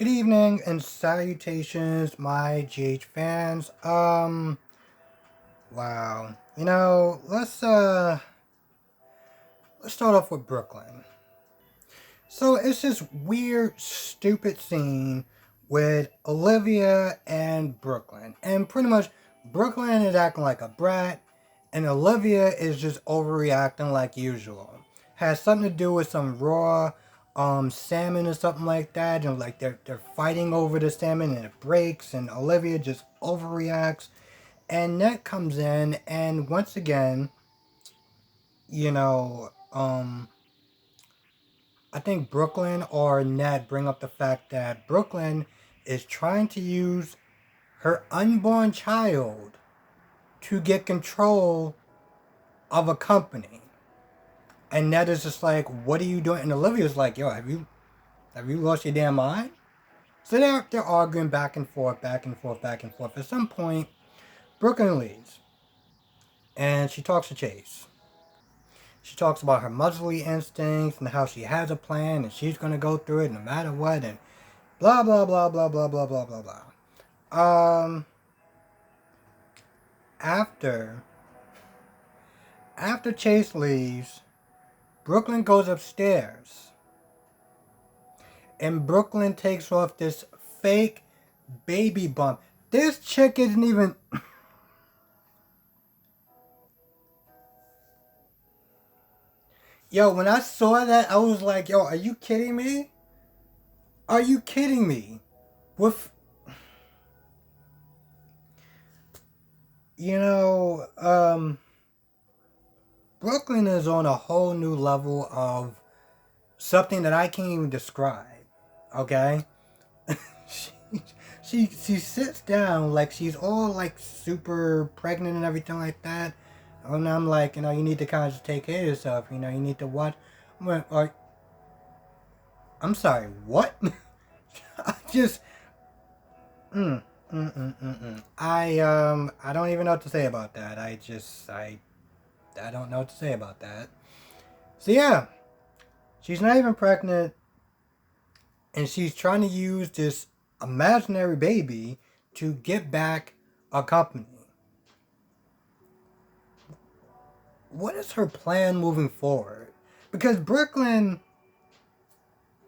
Good evening and salutations, my GH fans. Wow. Let's start off with Brooklyn. So it's this weird, stupid scene with Olivia and Brooklyn. And pretty much Brooklyn is acting like a brat and Olivia is just overreacting like usual. Has something to do with some raw salmon or something like that, and like they're fighting over the salmon and it breaks and Olivia just overreacts. And Ned comes in and once again, you know, I think Brooklyn or Ned bring up the fact that Brooklyn is trying to use her unborn child to get control of a company. And Ned is just like, what are you doing? And Olivia's like, yo, have you lost your damn mind? So they're arguing back and forth, back and forth, back and forth. At some point, Brooklyn leaves. And she talks to Chase. She talks about her motherly instincts and how she has a plan and she's going to go through it no matter what. And blah, blah, blah, blah, blah, blah, blah, blah, blah. After Chase leaves, Brooklyn goes upstairs. And Brooklyn takes off this fake baby bump. This chick isn't even... Yo, when I saw that, I was like, yo, are you kidding me? Are you kidding me? With... You know, Brooklyn is on a whole new level of something that I can't even describe. Okay? she sits down like she's all like super pregnant and everything like that. And I'm like, you need to kind of just take care of yourself. You need to watch. I'm sorry, what? I just, I don't even know what to say about that. I don't know what to say about that. So yeah, she's not even pregnant, and she's trying to use this imaginary baby to get back a company. What is her plan moving forward? Because Brooklyn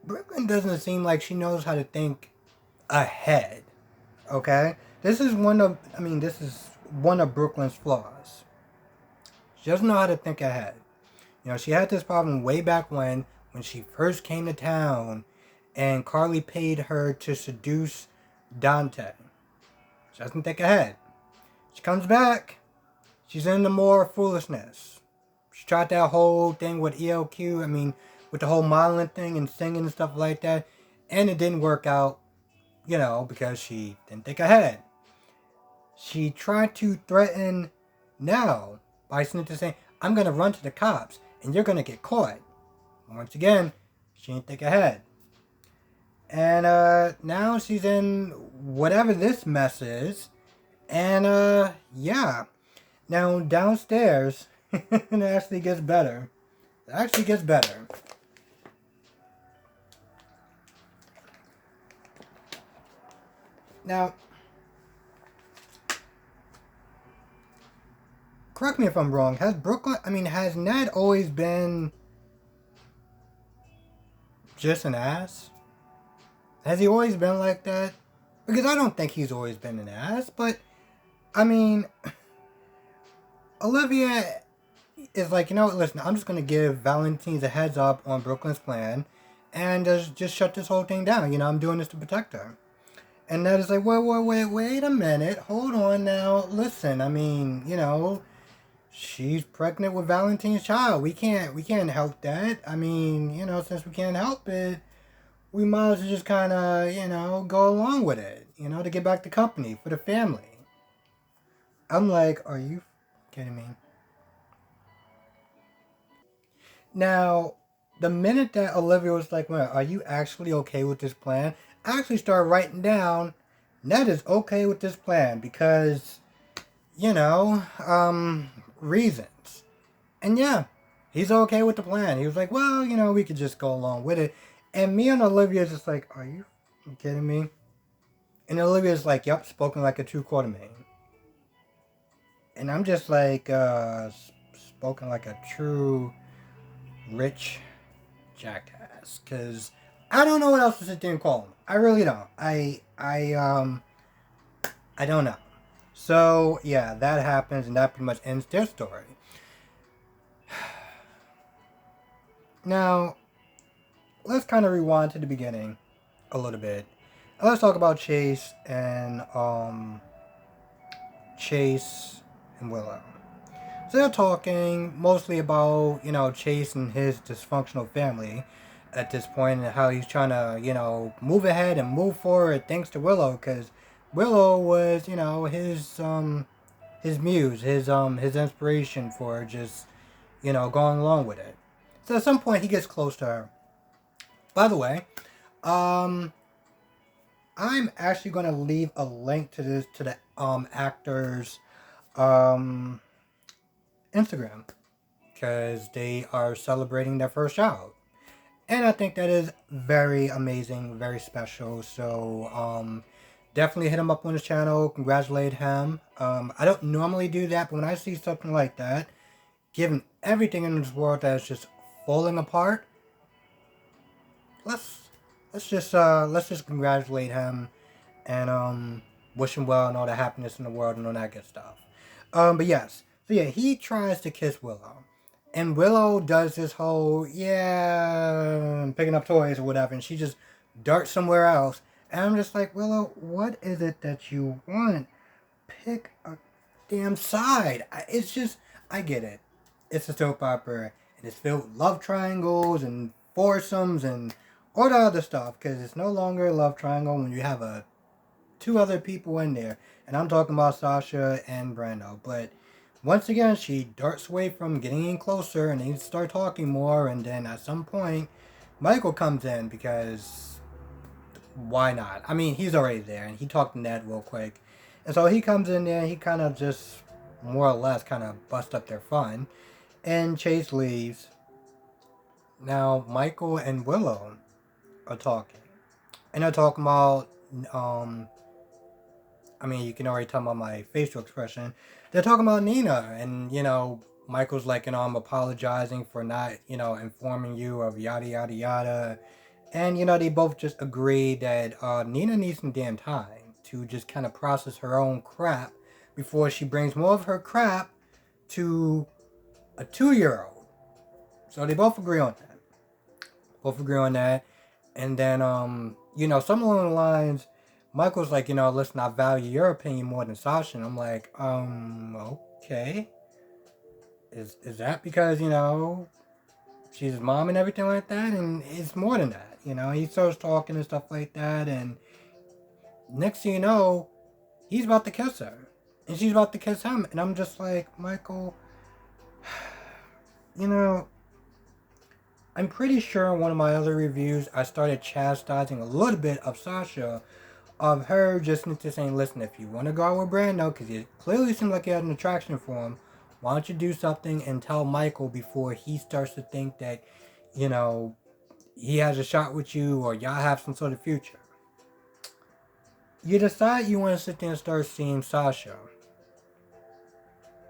doesn't seem like she knows how to think ahead. Okay? This is one of Brooklyn's flaws. She doesn't know how to think ahead. She had this problem way back when she first came to town and Carly paid her to seduce Dante. She doesn't think ahead. She comes back. She's into more foolishness. She tried that whole thing with ELQ. With the whole modeling thing and singing and stuff like that. And it didn't work out, because she didn't think ahead. She tried to threaten now by saying, I'm going to run to the cops and you're going to get caught. Once again, she didn't think ahead. And now she's in whatever this mess is. And yeah. Now downstairs, it actually gets better. Now, correct me if I'm wrong. Has Ned always been just an ass? Has he always been like that? Because I don't think he's always been an ass, but Olivia is like, listen, I'm just going to give Valentine's a heads up on Brooklyn's plan and just shut this whole thing down. I'm doing this to protect her. And Ned is like, wait a minute. Hold on now. Listen, she's pregnant with Valentine's child. We can't help that. Since we can't help it, we might as well just kind of, go along with it, to get back the company for the family. I'm like, are you kidding me? Now, the minute that Olivia was like, well, are you actually okay with this plan? I actually started writing down, Ned is okay with this plan because, reasons. And yeah, he's okay with the plan. He was like, well, we could just go along with it. And me and Olivia is just like, are you You kidding me? And Olivia's like, yep, spoken like a true Quartermain. And I'm just like, spoken like a true rich jackass. Because I don't know what else to sit there and call him. I really don't. I don't know. So, yeah, that happens, and that pretty much ends their story. Now, let's kind of rewind to the beginning a little bit. Let's talk about Chase and Willow. So they're talking mostly about, Chase and his dysfunctional family at this point and how he's trying to, move ahead and move forward thanks to Willow, because Willow was, his muse, his inspiration for just, going along with it. So at some point he gets close to her. By the way, um, I'm actually going to leave a link to the actor's um, Instagram, because they are celebrating their first child. And I think that is very amazing, very special. So definitely hit him up on his channel, congratulate him. I don't normally do that, but when I see something like that, given everything in this world that is just falling apart, let's just congratulate him and wish him well and all the happiness in the world and all that good stuff. But yes, so yeah, he tries to kiss Willow, and Willow does this whole picking up toys or whatever, and she just darts somewhere else. And I'm just like, Willow, what is it that you want? Pick a damn side. I get it. It's a soap opera, and it's filled with love triangles and foursomes and all the other stuff, because it's no longer a love triangle when you have two other people in there, and I'm talking about Sasha and Brando. But once again, she darts away from getting in closer, and they start talking more, and then at some point, Michael comes in, because why not? I mean, he's already there, and he talked to Ned real quick, and so he comes in there, and he kind of just more or less kind of bust up their fun, and Chase leaves. Now Michael and Willow are talking, and they're talking about you can already tell by my facial expression. They're talking about Nina, and Michael's like, I'm apologizing for not, informing you of yada yada yada, and they both just agree that Nina needs some damn time to just kind of process her own crap before she brings more of her crap to a 2-year-old. So they both agree on that. And then some along the lines, Michael's like, listen, I value your opinion more than Sasha. And I'm like, okay. Is that because, she's his mom and everything like that? And it's more than that. He starts talking and stuff like that. And next thing you know, he's about to kiss her. And she's about to kiss him. And I'm just like, Michael, I'm pretty sure in one of my other reviews, I started chastising a little bit of Sasha, of her just saying, listen, if you want to go out with Brando, because it clearly seemed like he had an attraction for him, why don't you do something and tell Michael before he starts to think that, he has a shot with you or y'all have some sort of future. You decide you want to sit there and start seeing Sasha.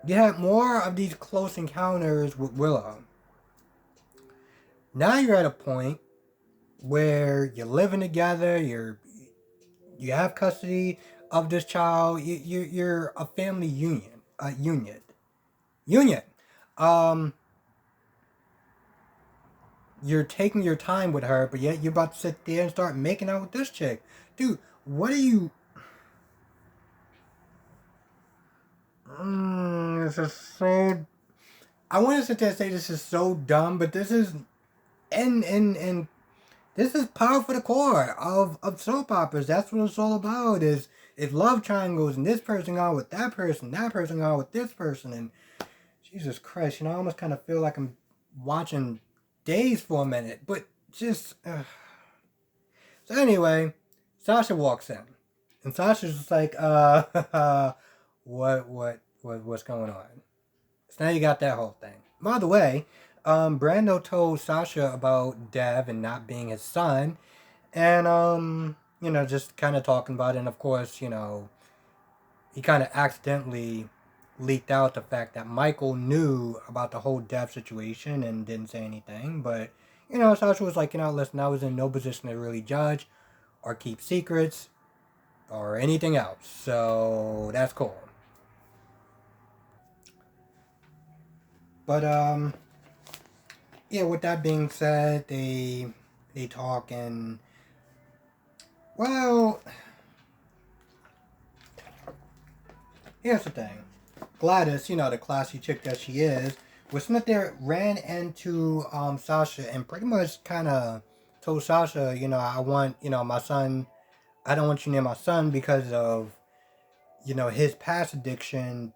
You have more of these close encounters with Willow. Now you're at a point where you're living together, you have custody of this child, you're a family union. You're taking your time with her, but yet you're about to sit there and start making out with this chick. Dude, what are you... This is so... I want to sit there and say this is so dumb, but this is... And this is par for the core of soap operas. That's what it's all about, is love triangles, and this person gone with that person gone with this person, and Jesus Christ, I almost kind of feel like I'm watching Days for a minute, but just... So anyway, Sasha walks in, and Sasha's just like, what's going on? So now you got that whole thing. By the way, Brando told Sasha about Dev and not being his son, and just kind of talking about it. And of course, he kind of accidentally leaked out the fact that Michael knew about the whole death situation and didn't say anything. But, Sasha was like, listen, I was in no position to really judge or keep secrets or anything else. So that's cool. But, yeah, with that being said, they talk and, well, here's the thing. Gladys, the classy chick that she is, was not there, ran into Sasha and pretty much kind of told Sasha, I want, my son, I don't want you near my son because of, his past addiction,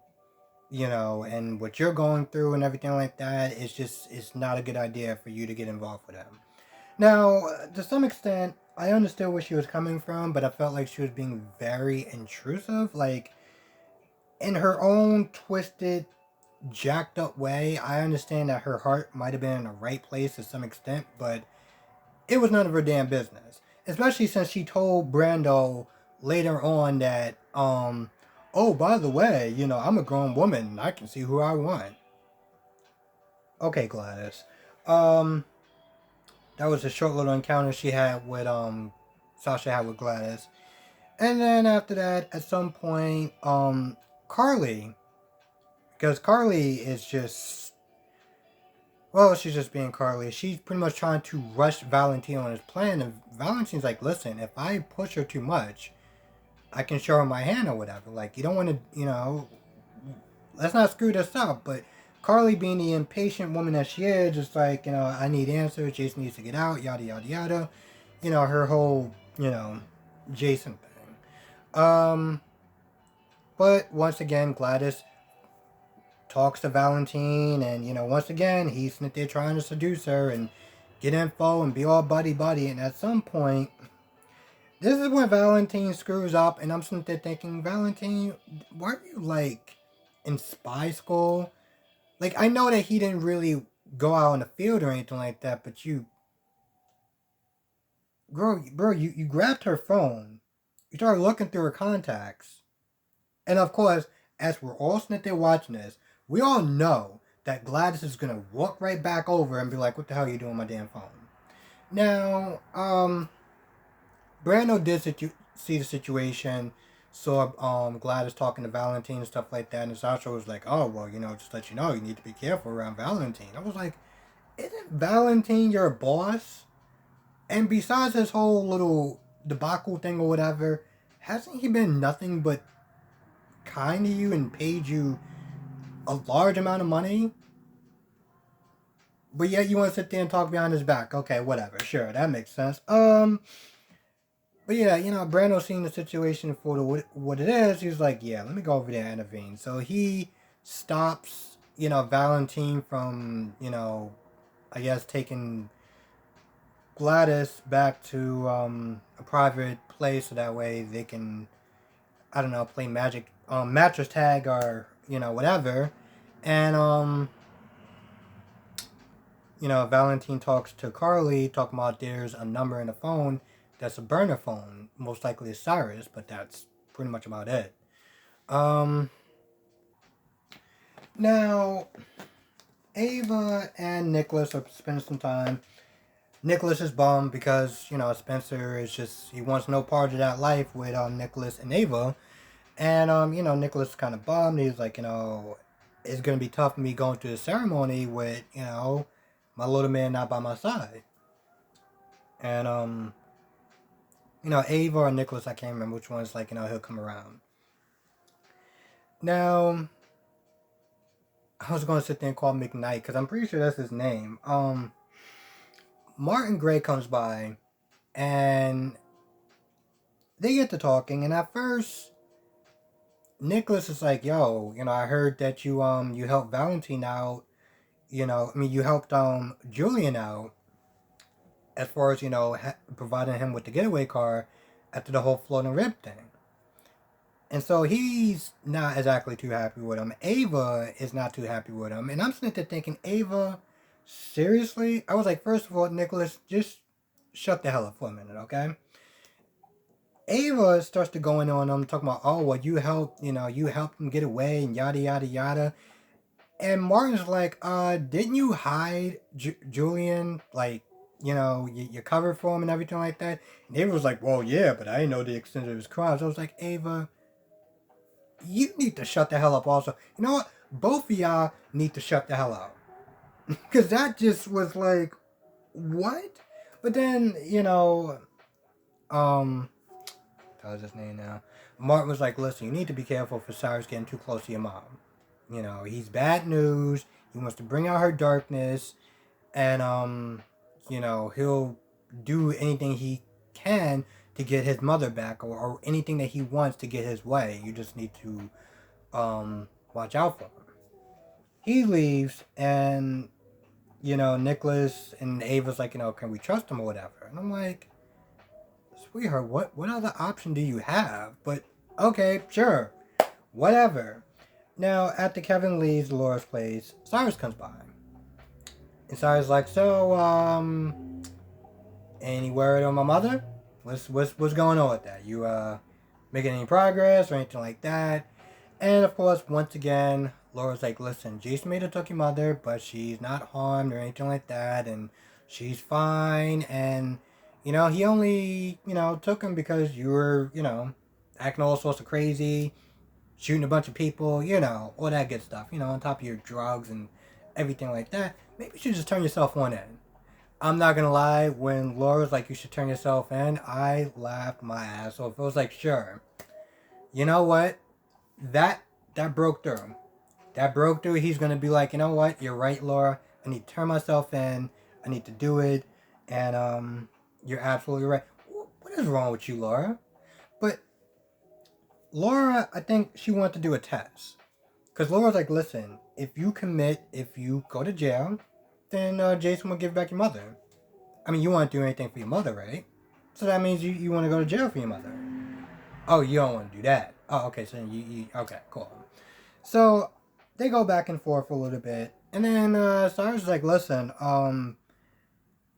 and what you're going through and everything like that. It's not a good idea for you to get involved with him. Now, to some extent, I understood where she was coming from, but I felt like she was being very intrusive. Like, in her own twisted, jacked up way, I understand that her heart might have been in the right place to some extent, but it was none of her damn business. Especially since she told Brando later on that, oh, by the way, I'm a grown woman and I can see who I want. Okay, Gladys. Um, that was a short little encounter she had with, Sasha had with Gladys. And then after that, at some point, Carly, because Carly is just, well, she's just being Carly. She's pretty much trying to rush Valentine on his plan. And Valentine's like, listen, if I push her too much, I can show her my hand or whatever. Like, you don't want to, let's not screw this up. But Carly, being the impatient woman that she is, just like, I need answers. Jason needs to get out, yada, yada, yada. Her whole, Jason thing. But once again, Gladys talks to Valentine, and once again, he's sitting there trying to seduce her and get info and be all buddy buddy. And at some point, this is when Valentine screws up, and I'm sitting there thinking, Valentine, weren't you like in spy school? Like, I know that he didn't really go out in the field or anything like that, but bro, you grabbed her phone, you started looking through her contacts, and of course, as we're all sitting there watching this, we all know that Gladys is gonna walk right back over and be like, "What the hell are you doing on my damn phone?" Now, Brando did see the situation, saw Gladys talking to Valentine and stuff like that, and Sasha was like, "Oh well, just let you know, you need to be careful around Valentine." I was like, "Isn't Valentine your boss?" And besides this whole little debacle thing or whatever, hasn't he been nothing but kind to you and paid you a large amount of money? But yet you want to sit there and talk behind his back. Okay, whatever. Sure, that makes sense. But yeah, Brando seeing the situation for what it is, he's like, yeah, let me go over there and intervene. So he stops, Valentine from, I guess taking Gladys back to a private place so that way they can, I don't know, play magic, mattress tag or, whatever. And, Valentine talks to Carly, talking about there's a number in the phone that's a burner phone. Most likely it's Cyrus, but that's pretty much about it. Now, Ava and Nicholas are spending some time. Nicholas is bummed because, Spencer is just, he wants no part of that life with Nicholas and Ava. And, Nicholas is kind of bummed. He's like, it's going to be tough for me going to the ceremony with, my little man not by my side. And, Ava or Nicholas, I can't remember which one's like, he'll come around. Now, I was going to sit there and call McKnight because I'm pretty sure that's his name. Martin Gray comes by and they get to talking, and at first, Nicholas is like, yo, I heard that you helped Valentine out, you helped Julian out as far as, providing him with the getaway car after the whole floating rib thing. And so he's not exactly too happy with him. Ava is not too happy with him. And I'm sitting there thinking, Ava, seriously? I was like, first of all, Nicholas, just shut the hell up for a minute, okay? Ava starts to going on them talking about, oh, well, you helped him get away and yada yada yada. And Martin's like, didn't you hide Julian, like, you covered for him and everything like that? And Ava was like, well, yeah, but I didn't know the extent of his crimes. I was like, Ava, you need to shut the hell up also. You know what? Both of y'all need to shut the hell up. Because that just was like, what? But then, that was his name now. Martin was like, listen, you need to be careful for Cyrus getting too close to your mom. He's bad news. He wants to bring out her darkness. And, he'll do anything he can to get his mother back, or anything that he wants to get his way. You just need to, watch out for him. He leaves, and, Nicholas and Ava's like, can we trust him or whatever? And I'm like, sweetheart, what other option do you have? But, okay, sure, whatever. Now, after Kevin leaves Laura's place, Cyrus comes by. And Cyrus is like, so, any word on my mother? What's going on with that? You, making any progress or anything like that? And, of course, once again, Laura's like, listen, Jason may have took your mother, but she's not harmed or anything like that, and she's fine, and, he only, took him because you were, acting all sorts of crazy, shooting a bunch of people, all that good stuff, on top of your drugs and everything like that. Maybe you should just turn yourself on in. I'm not gonna lie, when Laura's like, you should turn yourself in, I laughed my ass off. It was like, sure. You know what? That broke through. That broke through. He's gonna be like, you know what? You're right, Laura. I need to turn myself in. I need to do it. And, you're absolutely right. What is wrong with you, Laura? But Laura, I think she wanted to do a test. Because Laura's like, listen, if you go to jail, then Jason will give back your mother. I mean, you want to do anything for your mother, right? So that means you want to go to jail for your mother. Oh, you don't want to do that. Oh, okay, so okay, cool. So they go back and forth a little bit. And then Cyrus is like, listen,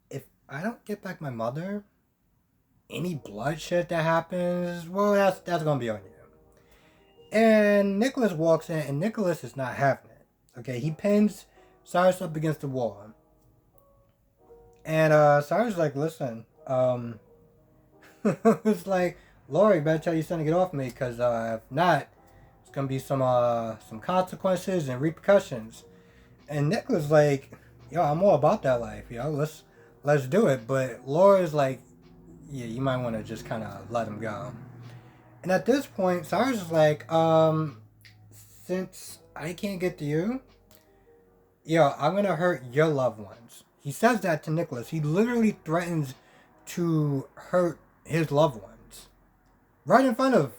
if I don't get back my mother, any bloodshed that happens, well, that's going to be on you. And Nicholas walks in, and Nicholas is not having it. Okay, he pins Cyrus up against the wall. And Cyrus is like, listen, it's like, Laura, you better tell your son to get off me, because if not, it's going to be some consequences and repercussions. And Nicholas is like, yo, I'm all about that life, let's do it. But Laura's like, yeah, you might want to just kind of let him go. And at this point, Cyrus is like, since I can't get to you, I'm going to hurt your loved ones. He says that to Nicholas. He literally threatens to hurt his loved ones. Right in front of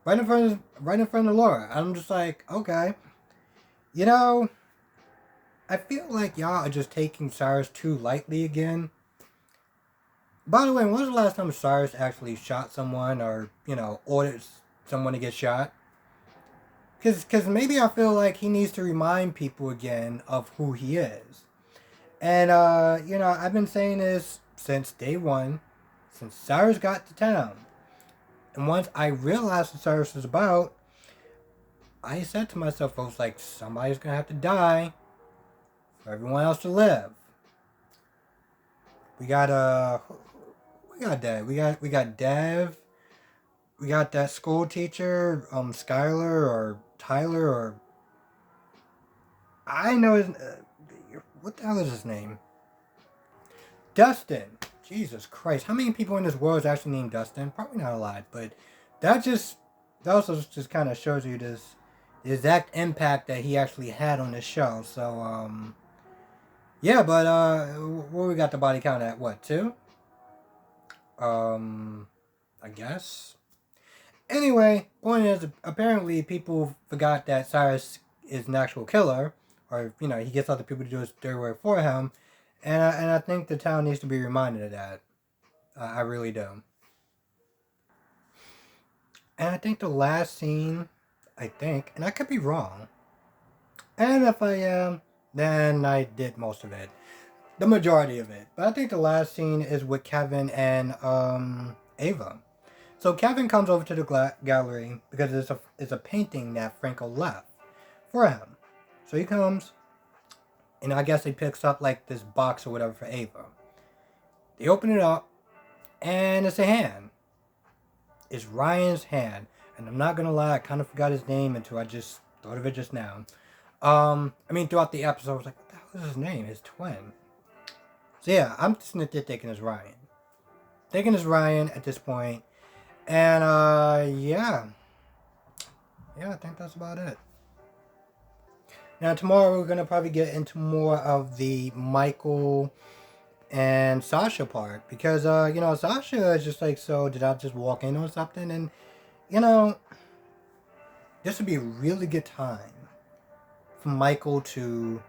Laura. I'm just like, okay. I feel like y'all are just taking Cyrus too lightly again. By the way, when was the last time Cyrus actually shot someone or, ordered someone to get shot? Because maybe I feel like he needs to remind people again of who he is. And, I've been saying this since day one, since Cyrus got to town. And once I realized what Cyrus was about, I said to myself, I was like, somebody's going to have to die for everyone else to live. We got Dev. We got Dev. We got that school teacher, Skylar or Tyler or I know his. What the hell is his name? Dustin. Jesus Christ! How many people in this world is actually named Dustin? Probably not a lot, but that also just kind of shows you the exact impact that he actually had on this show. So yeah, but where we got the body count at? What, 2? I guess. Anyway, point is, apparently people forgot that Cyrus is an actual killer, or he gets other people to do his dirty work for him, and I think the town needs to be reminded of that. I really do. And I think the last scene, and I could be wrong, and if I am, then I did most of it, the majority of it. But I think the last scene is with Kevin and Ava. So Kevin comes over to the gallery because it's a painting that Franco left for him. So he comes, and I guess he picks up like this box or whatever for Ava. They open it up, and it's a hand. It's Ryan's hand. And I'm not gonna lie, I kind of forgot his name until I just thought of it just now. Throughout the episode, I was like, what the hell is his name? His twin. So yeah, I'm just thinking it's Ryan. Thinking it's Ryan at this point. And, yeah. Yeah, I think that's about it. Now, tomorrow we're going to probably get into more of the Michael and Sasha part. Because, Sasha is just like, so did I just walk in on something? And, this would be a really good time for Michael to,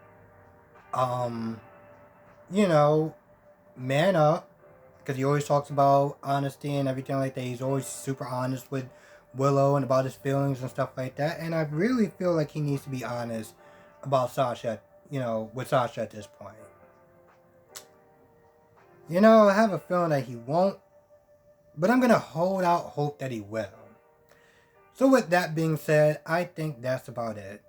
man up. Because he always talks about honesty and everything like that. He's always super honest with Willow and about his feelings and stuff like that. And I really feel like he needs to be honest about Sasha, with Sasha at this point. I have a feeling that he won't. But I'm going to hold out hope that he will. So with that being said, I think that's about it.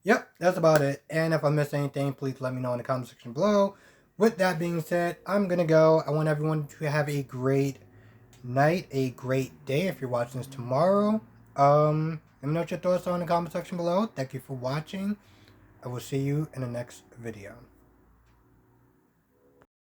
Yep, that's about it. And if I missed anything, please let me know in the comment section below. With that being said, I'm going to go. I want everyone to have a great night, a great day if you're watching this tomorrow. Let me know what your thoughts are in the comment section below. Thank you for watching. I will see you in the next video.